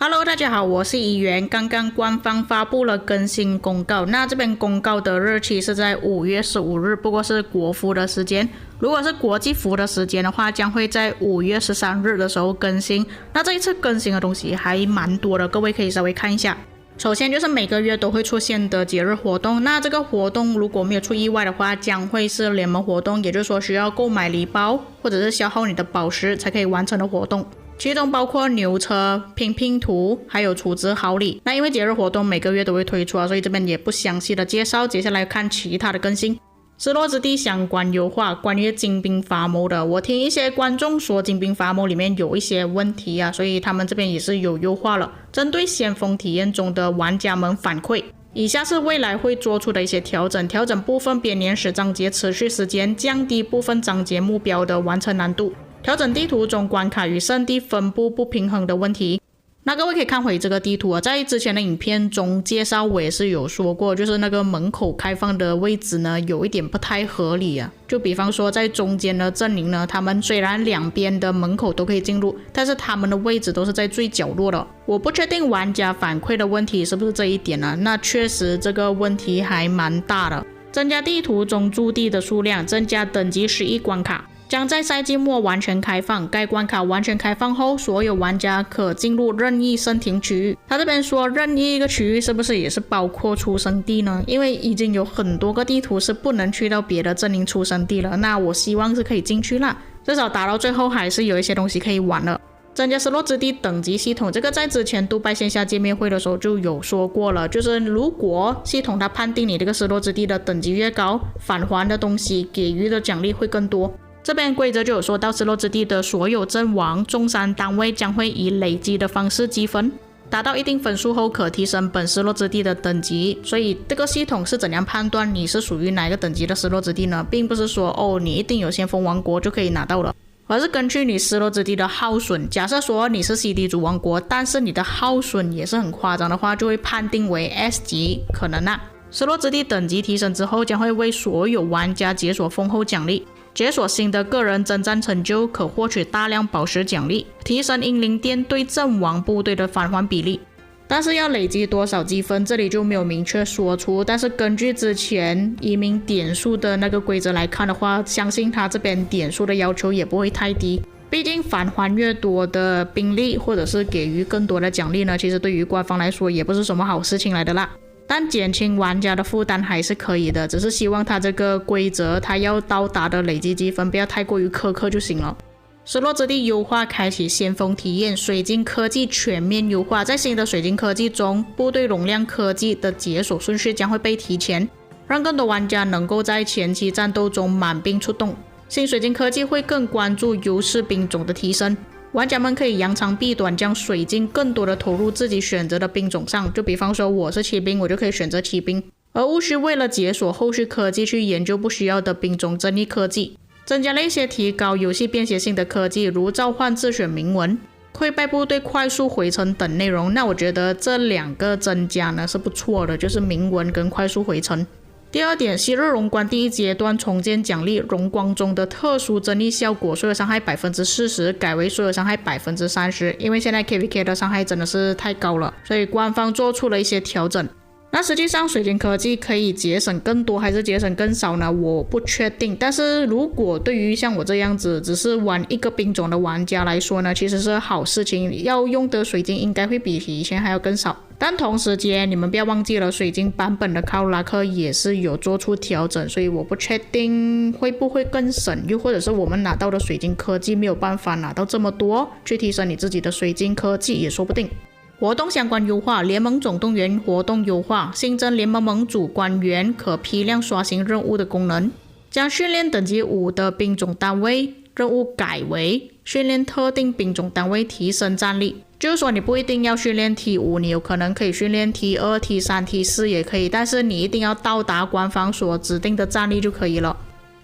Hello， 大家好，我是怡元。刚刚官方发布了更新公告，那这边公告的日期是在5月15日，不过是国服的时间。如果是国际服的时间的话，将会在5月13日的时候更新。那这一次更新的东西还蛮多的，各位可以稍微看一下。首先就是每个月都会出现的节日活动，那这个活动如果没有出意外的话，将会是联盟活动，也就是说需要购买礼包或者是消耗你的宝石才可以完成的活动。其中包括牛车、拼图，还有储值好礼。那因为节日活动每个月都会推出所以这边也不详细的介绍。接下来看其他的更新。失落之地相关优化，关于精兵伐谋的，我听一些观众说精兵伐谋里面有一些问题所以他们这边也是有优化了。针对先锋体验中的玩家们反馈，以下是未来会做出的一些调整。调整部分编年史章节持续时间，降低部分章节目标的完成难度。调整地图中关卡与圣地分布不平衡的问题。那各位可以看回这个地图在之前的影片中介绍我也是有说过，就是那个门口开放的位置呢有一点不太合理就比方说在中间的阵营呢，他们虽然两边的门口都可以进入，但是他们的位置都是在最角落的。我不确定玩家反馈的问题是不是这一点那确实这个问题还蛮大的。增加地图中驻地的数量，增加等级11关卡，将在赛季末完全开放。该关卡完全开放后，所有玩家可进入任意升庭区域。他这边说任意一个区域是不是也是包括出生地呢？因为已经有很多个地图是不能去到别的阵营出生地了，那我希望是可以进去啦，至少打到最后还是有一些东西可以玩了。增加失落之地等级系统，这个在之前杜拜线下见面会的时候就有说过了，就是如果系统它判定你这个失落之地的等级越高，返还的东西给予的奖励会更多。这边规则就有说到，失落之地的所有阵亡中山单位将会以累积的方式积分，达到一定分数后可提升本失落之地的等级。所以这个系统是怎样判断你是属于哪一个等级的失落之地呢？并不是说你一定有先锋王国就可以拿到了，而是根据你失落之地的耗损。假设说你是 CD 主王国，但是你的耗损也是很夸张的话，就会判定为 S 级可能失落之地等级提升之后，将会为所有玩家解锁丰厚奖励，解锁新的个人征战成就，可获取大量宝石奖励，提升英灵殿对阵亡部队的返还比例。但是要累积多少积分，这里就没有明确说出。但是根据之前移民点数的那个规则来看的话，相信他这边点数的要求也不会太低。毕竟返还越多的兵力，或者是给予更多的奖励呢，其实对于官方来说也不是什么好事情来的啦。但减轻玩家的负担还是可以的，只是希望它这个规则它要到达的累积积分不要太过于苛刻就行了。失落之地优化，开启先锋体验，水晶科技全面优化。在新的水晶科技中，部队容量科技的解锁顺序将会被提前，让更多玩家能够在前期战斗中满兵出动。新水晶科技会更关注优势兵种的提升，玩家们可以扬长避短，将水晶更多的投入自己选择的兵种上。就比方说我是骑兵，我就可以选择骑兵，而无需为了解锁后续科技去研究不需要的兵种争议科技。增加了一些提高游戏便携性的科技，如召唤自选铭文、溃败部队快速回城等内容。那我觉得这两个增加呢是不错的，就是铭文跟快速回城。第二点，昔日荣光第一阶段重建奖励，荣光中的特殊增益效果，所有伤害 40% 改为所有伤害 30%， 因为现在 KVK 的伤害真的是太高了，所以官方做出了一些调整。那实际上水晶科技可以节省更多还是节省更少呢？我不确定，但是如果对于像我这样子只是玩一个兵种的玩家来说呢，其实是好事情，要用的水晶应该会比以前还要更少。但同时间你们不要忘记了，水晶版本的卡鲁拉克也是有做出调整，所以我不确定会不会更省，又或者是我们拿到的水晶科技没有办法拿到这么多去提升你自己的水晶科技也说不定。活动相关优化，联盟总动员活动优化，新增联盟盟主官员可批量刷新任务的功能，将训练等级5的兵种单位任务改为训练特定兵种单位提升战力。就是说你不一定要训练 T5， 你有可能可以训练 T2、T3、T4 也可以，但是你一定要到达官方所指定的战力就可以了。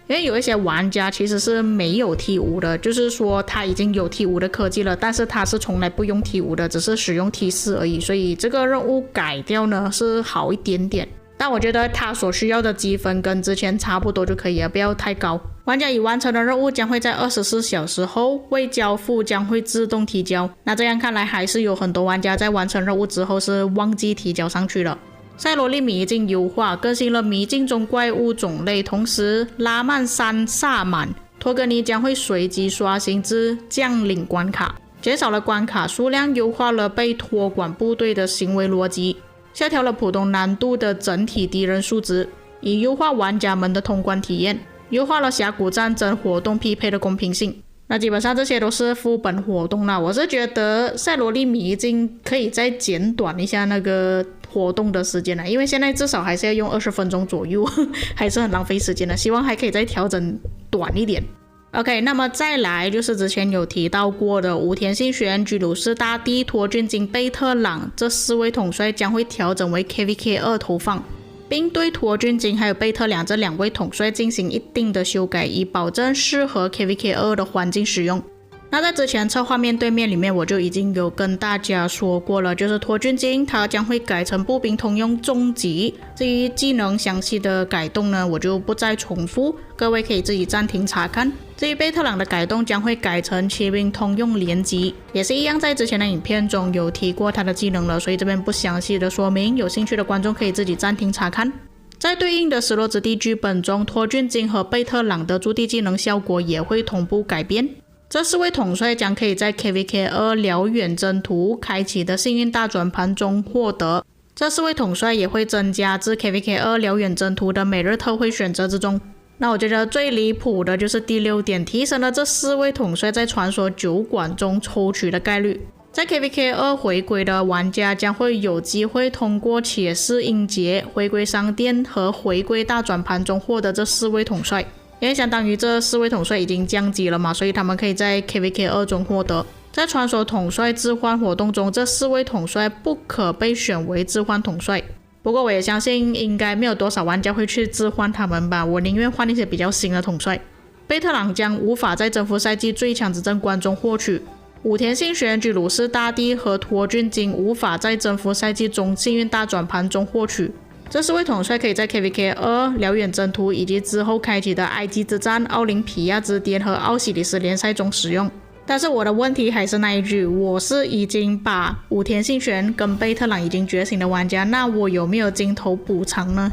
因为有一些玩家其实是没有 T5 的，就是说他已经有 T5 的科技了，但是他是从来不用 T5 的，只是使用 T4 而已，所以这个任务改掉呢是好一点点。但我觉得它所需要的积分跟之前差不多就可以了，不要太高。玩家已完成的任务将会在24小时后未交付将会自动提交。那这样看来还是有很多玩家在完成任务之后是忘记提交上去了。赛罗利迷境优化，更新了迷境中怪物种类，同时拉曼山萨满托格尼将会随机刷新至将领关卡，减少了关卡数量，优化了被托管部队的行为逻辑，下调了普通难度的整体敌人数值，以优化玩家们的通关体验，优化了峡谷战争活动匹配的公平性。那基本上这些都是副本活动啦，我是觉得赛罗利迷境可以再减短一下那个活动的时间啦，因为现在至少还是要用20分钟左右，还是很浪费时间的，希望还可以再调整短一点。OK， 那么再来就是之前有提到过的武田信玄、居鲁士大帝、托俊金、贝特朗这4位统帅将会调整为 KVK2 投放，并对托俊金还有贝特朗这2位统帅进行一定的修改，以保证适合 KVK2 的环境使用。那在之前策划面对面里面我就已经有跟大家说过了，就是托俊金它将会改成步兵通用终极，至于技能详细的改动呢我就不再重复，各位可以自己暂停查看。至于贝特朗的改动将会改成骑兵通用连击，也是一样在之前的影片中有提过他的技能了，所以这边不详细的说明，有兴趣的观众可以自己暂停查看。在对应的失落之地剧本中，托俊金和贝特朗的驻地技能效果也会同步改变。这4位统帅将可以在 KVK2 辽远征途开启的幸运大转盘中获得，这4位统帅也会增加至 KVK2 辽远征途的每日特惠选择之中。那我觉得最离谱的就是第6点，提升了这4位统帅在传说酒馆中抽取的概率。在 KVK2 回归的玩家将会有机会通过且试音节、回归商店和回归大转盘中获得这4位统帅，因为相当于这4位统帅已经降级了嘛，所以他们可以在 KVK2 中获得。在传说统帅置换活动中，这4位统帅不可被选为置换统帅，不过我也相信应该没有多少玩家会去置换他们吧，我宁愿换一些比较新的统帅。贝特朗将无法在征服赛季最强执政官中获取，武田信玄、居鲁士大帝和托俊金无法在征服赛季中幸运大转盘中获取。这4位统帅可以在 KVK2 辽远征途以及之后开启的埃及之战、奥林匹亚之巅和奥西里斯联赛中使用。但是我的问题还是那一句，我是已经把武田信玄跟贝特朗已经觉醒的玩家，那我有没有金头补偿呢？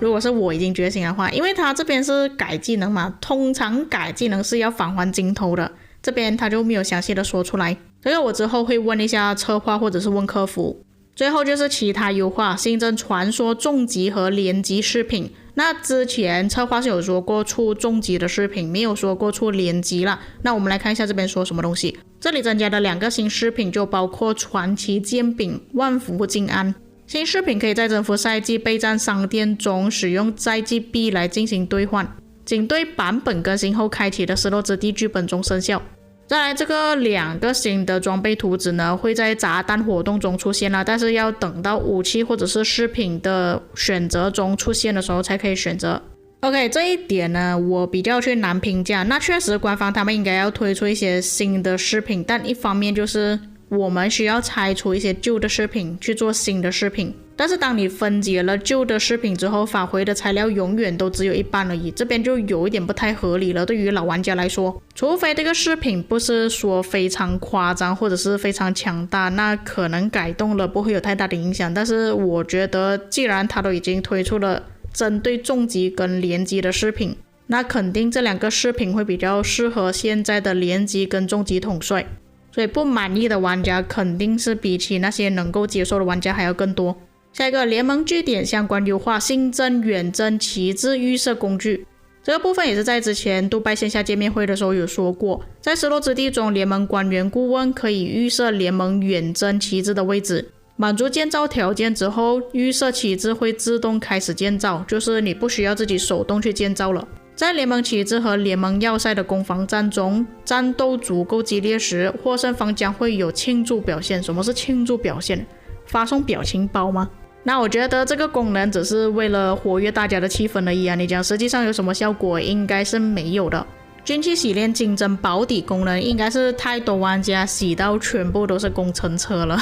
如果是我已经觉醒的话，因为他这边是改技能嘛，通常改技能是要返还金头的，这边他就没有详细的说出来，这个我之后会问一下策划或者是问客服。最后就是其他优化，新增传说重击和连击饰品。那之前策划是有说过出重击的饰品，没有说过出连击啦。那我们来看一下这边说什么东西。这里增加的2个新饰品就包括传奇剑柄、万福金安。新饰品可以在征服赛季备战商店中使用赛季币来进行兑换，仅对版本更新后开启的失落之地剧本中生效。再来这个2个新的装备图纸呢，会在炸弹活动中出现啦，但是要等到武器或者是饰品的选择中出现的时候才可以选择。OK， 这一点呢我比较去难评价。那确实官方他们应该要推出一些新的饰品，但一方面就是我们需要拆除一些旧的饰品去做新的饰品，但是当你分解了旧的饰品之后，返回的材料永远都只有一半而已，这边就有一点不太合理了。对于老玩家来说，除非这个饰品不是说非常夸张或者是非常强大，那可能改动了不会有太大的影响。但是我觉得既然它都已经推出了针对重击跟连击的饰品，那肯定这2个饰品会比较适合现在的连击跟重击统帅，所以不满意的玩家肯定是比起那些能够接受的玩家还要更多。下一个联盟据点相关优化，新增远征旗帜预设工具。这个部分也是在之前杜拜线下见面会的时候有说过，在失落之地中，联盟官员顾问可以预设联盟远征旗帜的位置，满足建造条件之后，预设旗帜会自动开始建造，就是你不需要自己手动去建造了。在联盟旗帜和联盟要塞的攻防战中，战斗足够激烈时，获胜方将会有庆祝表现。什么是庆祝表现？发送表情包吗？那我觉得这个功能只是为了活跃大家的气氛而已啊，你讲实际上有什么效果应该是没有的。军器洗练金针保底功能应该是太多玩家洗到全部都是工程车了。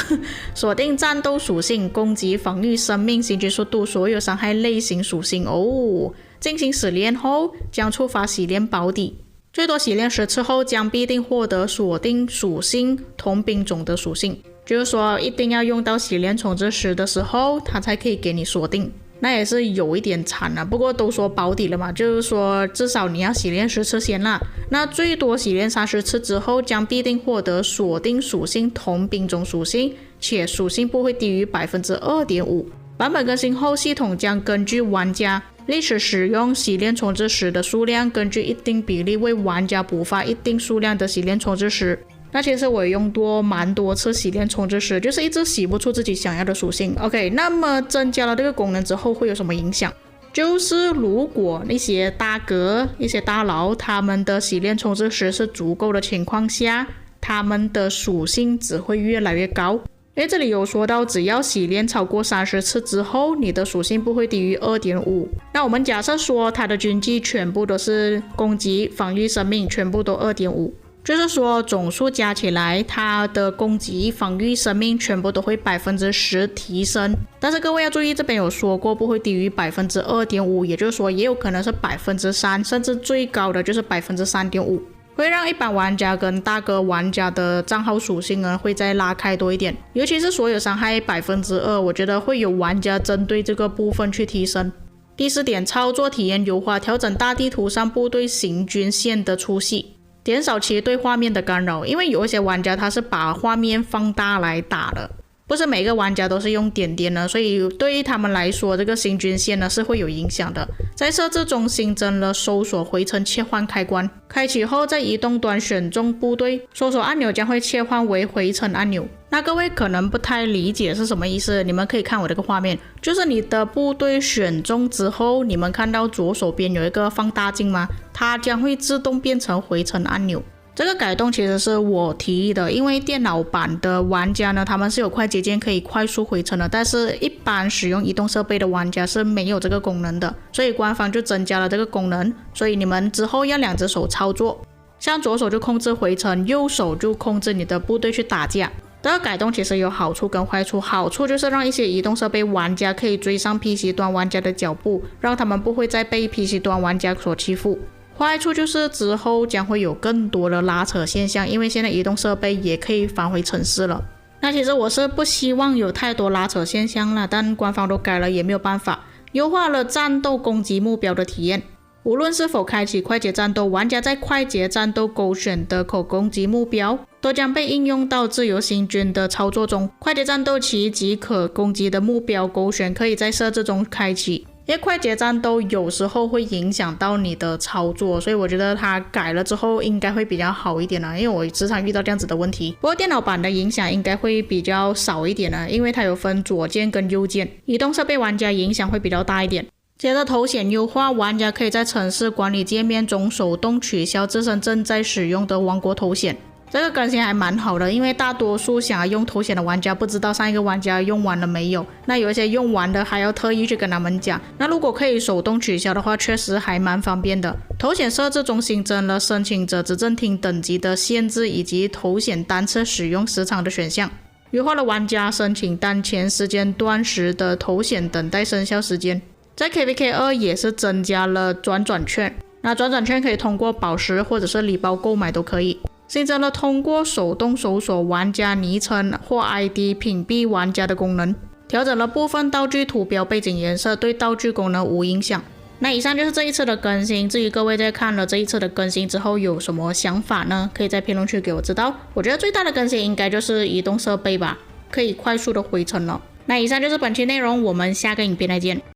锁定战斗属性、攻击、防御、生命、行军速度、所有伤害类型属性哦。进行洗练后将触发洗练保底，最多洗练10次后将必定获得锁定属性同兵种的属性，就是说一定要用到洗练重置10的时候它才可以给你锁定。那也是有一点惨了，不过都说保底了嘛，就是说至少你要洗练10次先啦。那最多洗练30次之后将必定获得锁定属性同兵种属性，且属性不会低于 2.5%。 版本更新后，系统将根据玩家历史使用洗练重置10的数量，根据一定比例为玩家补发一定数量的洗练重置10。那其实我也用过蛮多次洗练重置10，就是一直洗不出自己想要的属性。 OK， 那么增加了这个功能之后会有什么影响？就是如果那些大哥、一些大佬他们的洗练重置10是足够的情况下，他们的属性只会越来越高。因为这里有说到只要洗练超过30次之后，你的属性不会低于 2.5。 那我们假设说他的军技全部都是攻击、防御、生命全部都 2.5，就是说总数加起来它的攻击、防御、生命全部都会 10% 提升。但是各位要注意，这边有说过不会低于 2.5%， 也就是说也有可能是 3%， 甚至最高的就是 3.5%， 会让一般玩家跟大哥玩家的账号属性呢会再拉开多一点，尤其是所有伤害 2%， 我觉得会有玩家针对这个部分去提升。第4点，操作体验优化，调整大地图上部队行军线的粗细，减少其对画面的干扰。因为有一些玩家他是把画面放大来打的，不是每个玩家都是用点点的，所以对于他们来说这个行军线呢是会有影响的。在设置中新增了搜索回程切换开关，开启后在移动端选中部队，搜索按钮将会切换为回程按钮。那各位可能不太理解是什么意思，你们可以看我这个画面，就是你的部队选中之后，你们看到左手边有一个放大镜吗？它将会自动变成回程按钮。这个改动其实是我提议的，因为电脑版的玩家呢，他们是有快捷键可以快速回程的，但是一般使用移动设备的玩家是没有这个功能的，所以官方就增加了这个功能，所以你们之后要2只手操作，像左手就控制回程，右手就控制你的部队去打架。这个改动其实有好处跟坏处，好处就是让一些移动设备玩家可以追上 PC 端玩家的脚步，让他们不会再被 PC 端玩家所欺负。坏处就是之后将会有更多的拉扯现象，因为现在移动设备也可以返回城市了。那其实我是不希望有太多拉扯现象了，但官方都改了也没有办法。优化了战斗攻击目标的体验，无论是否开启快捷战斗，玩家在快捷战斗勾选的可攻击目标都将被应用到自由行军的操作中。快捷战斗其及可攻击的目标勾选可以在设置中开启，因为快捷战斗有时候会影响到你的操作，所以我觉得它改了之后应该会比较好一点因为我时常遇到这样子的问题。不过电脑版的影响应该会比较少一点因为它有分左键跟右键，移动设备玩家影响会比较大一点。接着头显优化，玩家可以在城市管理界面中手动取消自身正在使用的王国头显。这个更新还蛮好的，因为大多数想要用头显的玩家不知道上一个玩家用完了没有，那有一些用完的还要特意去跟他们讲。那如果可以手动取消的话，确实还蛮方便的。头显设置中新增了申请者执政厅等级的限制，以及头显单次使用时长的选项，优化了玩家申请当前时间段时的头显等待生效时间。在 KVK2 也是增加了转转券，那转转券可以通过宝石或者是礼包购买都可以。新增了通过手动搜索玩家昵称或 ID 屏蔽玩家的功能，调整了部分道具图标背景颜色，对道具功能无影响。那以上就是这一次的更新，至于各位在看了这一次的更新之后有什么想法呢？可以在评论区给我知道。我觉得最大的更新应该就是移动设备吧，可以快速的回程了。那以上就是本期内容，我们下个影片再见。